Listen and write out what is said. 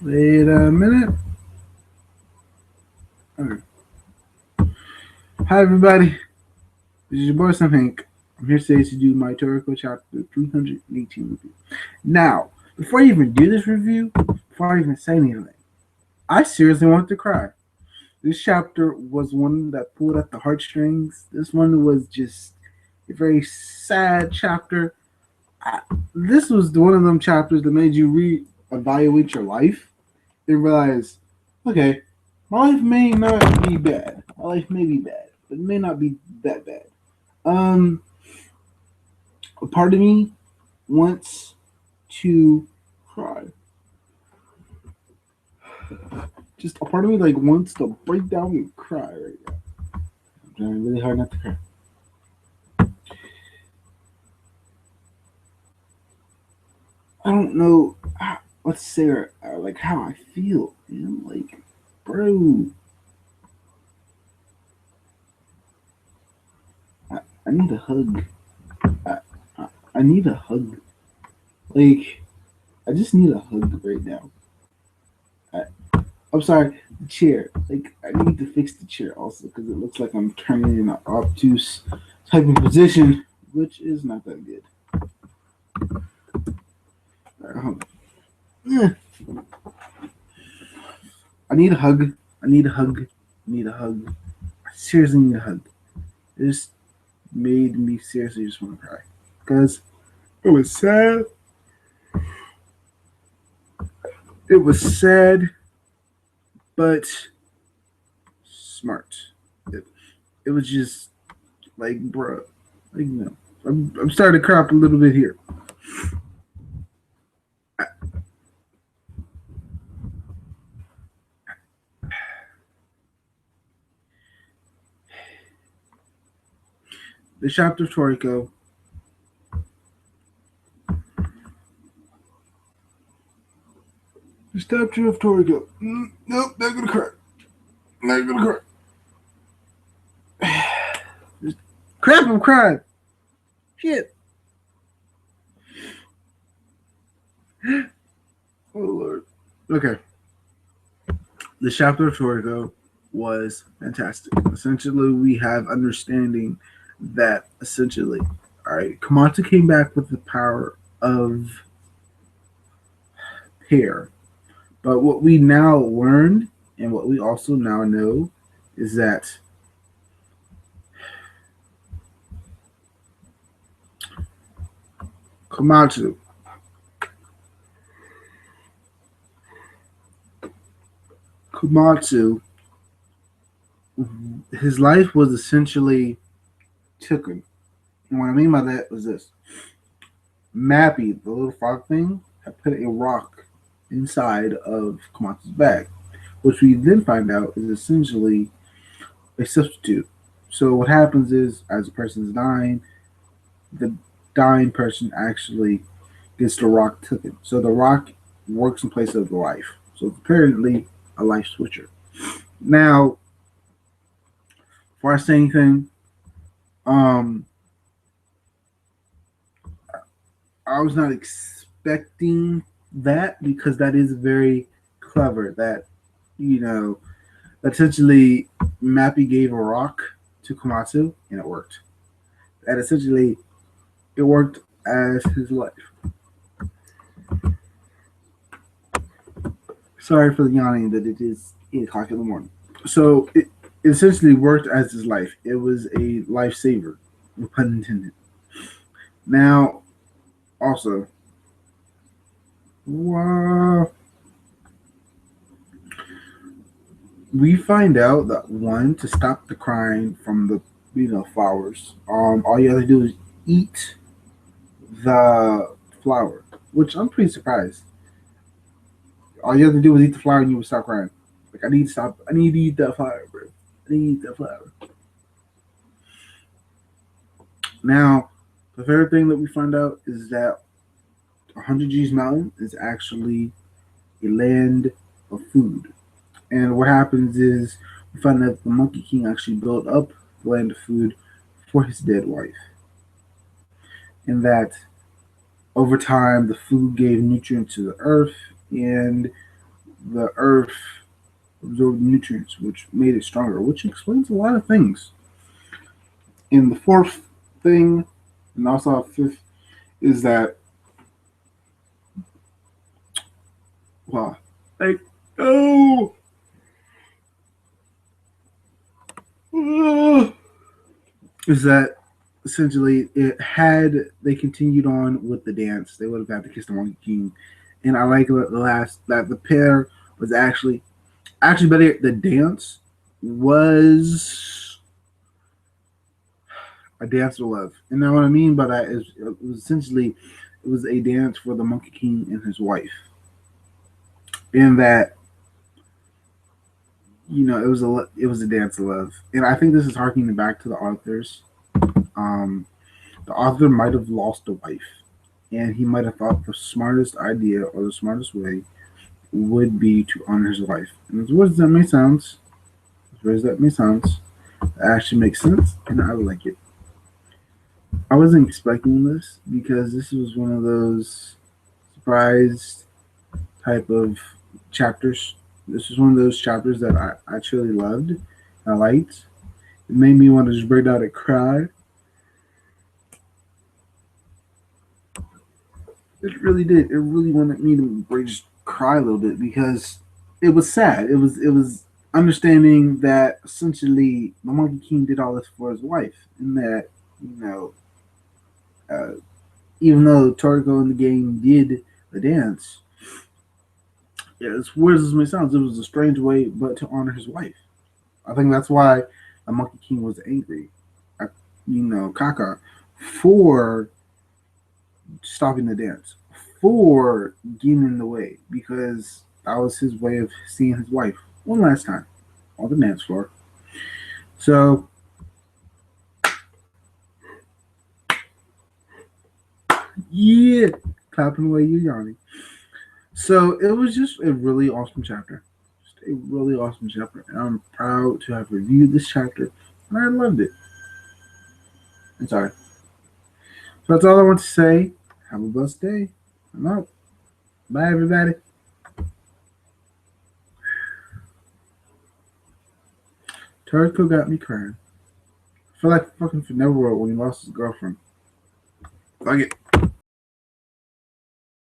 Wait a minute. Okay. Hi, everybody. This is your boy, Sam Hank. I'm here today to do my Toriko chapter 318 review. Now, before I even do this review, before I even say anything, I seriously want to cry. This chapter was one that pulled at the heartstrings. This one was just a very sad chapter. I, this was one of them chapters that made you re-evaluate your life and realize, okay, my life may not be bad. My life may be bad, but it may not be that bad. Um, a part of me wants to cry. Just a part of me wants to break down and cry right now. I'm trying really hard not to cry. I don't know what to say or like how I feel. Bro, I, I need a hug. I, I need a hug. Like, I just need a hug right now. I, I'm sorry, the chair. Like, I need to fix the chair also because it looks like I'm turning in an obtuse type of position, which is not that good. Eh, I need a hug. I need a hug. I need a hug. I seriously need a hug. This made me seriously just want to cry because it was sad. It was sad, but smart. It, it was just bro, I'm starting to cry up a little bit here. The chapter of Toriko. The chapter of Toriko. Nope, not gonna cry. Not gonna cry. Crap, I'm crying. Shit. Oh Lord. Okay. The chapter of Toriko was fantastic. Essentially, we have understanding that essentially, all right, Kamata came back with the power of hair. But what we now learned and what we also now know is that Komatsu, Komatsu, his life was essentially taken. And what I mean by that was this. Mappy, the little frog thing, had put a rock inside of Komatsu's bag, which we then find out is essentially a substitute. So what happens is, as a person is dying, the dying person actually gets the rock taken. So the rock works in place of the life. So it's apparently a life switcher. Now, before I say anything, um, I was not expecting that because that is very clever. That you know, essentially, Mappy gave a rock to Komatsu and it worked. And essentially, it worked as his life. Sorry for the yawning, that it is 8 o'clock in the morning. So it essentially worked as his life. It was a lifesaver, no pun intended. Now, also, wow, we find out that one to stop the crying from the flowers. All you have to do is eat the flower, which I'm pretty surprised. All you have to do is eat the flower and you will stop crying. Like I need to stop. I need to eat that flower, bro. I need to eat that flower. Now, the third thing that we find out is that 100 G's Mountain is actually a land of food. And what happens is we find that the Monkey King actually built up the land of food for his dead wife. And that over time the food gave nutrients to the earth and the earth absorbed nutrients, which made it stronger, which explains a lot of things. And the fourth thing, and also fifth, is that, well, like, oh, is that essentially it had they continued on with the dance, they would have got to kiss the Monkey King. And I like the last that the pair was actually better. The dance was a dance of love, and now what I mean by that is it was essentially it was a dance for the Monkey King and his wife. In that, it was a dance of love, and I think this is harkening back to the authors. Um, the author might have lost a wife, and he might have thought the smartest idea or the smartest way would be to honor his wife. And as weird as that may sound, it actually makes sense, and I like it. I wasn't expecting this because this was one of those surprise type of chapters. This was one of those chapters that I truly loved. I liked. It made me want to just break down and cry. It really did. It really wanted me to just cry a little bit because it was sad. It was understanding that essentially the Monkey King did all this for his wife, and that you know, uh, even though Toriko in the game did the dance, yeah, as weird as this may sound, it was a strange way, but to honor his wife. I think that's why the Monkey King was angry at Kaka for stopping the dance, for getting in the way, because that was his way of seeing his wife one last time on the dance floor. So, yeah, clapping away, you yawning. So, it was just a really awesome chapter. Just a really awesome chapter. And I'm proud to have reviewed this chapter, and I loved it. I'm sorry. So, that's all I want to say. Have a blessed day. I'm out. Bye, everybody. Toriko got me crying. I feel like fucking Finevero when he lost his girlfriend. Fuck it.